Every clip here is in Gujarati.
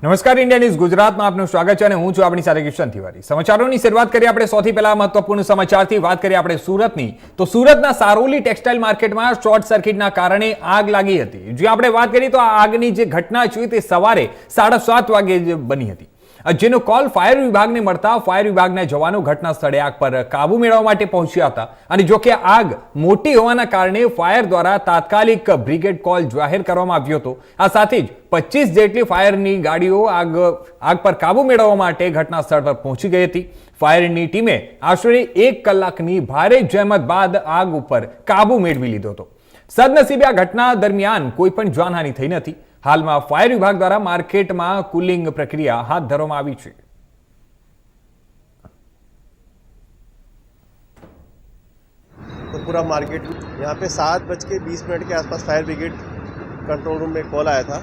નમસ્કાર, ઇન્ડિયા ન્યૂઝ ગુજરાતમાં આપનું સ્વાગત છે અને હું છું આપણી સાથે કિશન તિવારી। સમાચારોની શરૂઆત કરીએ આપણે સૌથી પહેલા મહત્વપૂર્ણ સમાચારથી। વાત કરીએ આપણે સુરતની, તો સુરતના સારોલી ટેક્સટાઇલ માર્કેટમાં શોર્ટ સર્કિટના કારણે આગ લાગી હતી। જો આપણે વાત કરીએ તો આ આગની જે ઘટના છે તે સવારે 7:30 વાગે બની હતી, જેનો કોલ ફાયર વિભાગને મળતા ફાયર વિભાગના જવાનો ઘટના સ્થળે આગ પર કાબુ મેળવવા માટે પહોંચ્યા હતા। અને જો કે આગ મોટી હોવાના કારણે ફાયર દ્વારા તાત્કાલિક બ્રિગેડ કોલ જાહેર કરવામાં આવ્યો હતો। આ સાથે જ 25 જેટલી ફાયરની ગાડીઓ આગ પર કાબુ મેળવવા માટે ઘટના સ્થળ પર પહોંચી ગઈ હતી। ફાયરની ટીમે આશરે 1 કલાકની ભારે જહેમત બાદ આગ ઉપર કાબુ મેળવી લીધો હતો। સદનસીબે આ ઘટના દરમિયાન કોઈ પણ જાનહાનિ થઈ નથી। હાલમાં ફાયર વિભાગ દ્વારા માર્કેટમાં કુલિંગ પ્રક્રિયા હાથ ધરવામાં આવી છે। तो पूरा मार्केट यहाँ पे 7:20 के आसपास फायर ब्रिगेड कंट्रोल रूम में कॉल आया था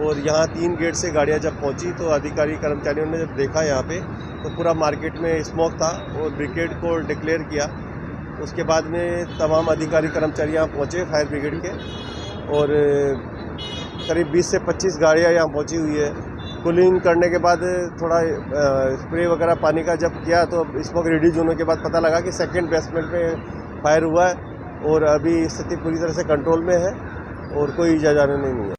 और यहाँ 3 गेट से गाड़ियाँ जब पहुँची तो अधिकारी कर्मचारियों ने जब देखा यहाँ पे तो पूरा मार्केट में स्मोक था और ब्रिगेड को डिक्लेयर किया। उसके बाद में तमाम अधिकारी कर्मचारी यहाँ पहुँचे फायर ब्रिगेड के और करीब 20 से 25 गाड़ियाँ यहाँ पहुँची हुई है। कूलिंग करने के बाद थोड़ा स्प्रे वगैरह पानी का जब किया तो स्मोक रिड्यूस होने के बाद पता लगा कि सेकंड बेसमेंट में फायर हुआ है और अभी स्थिति पूरी तरह से कंट्रोल में है और कोई इजा जाने नहीं है।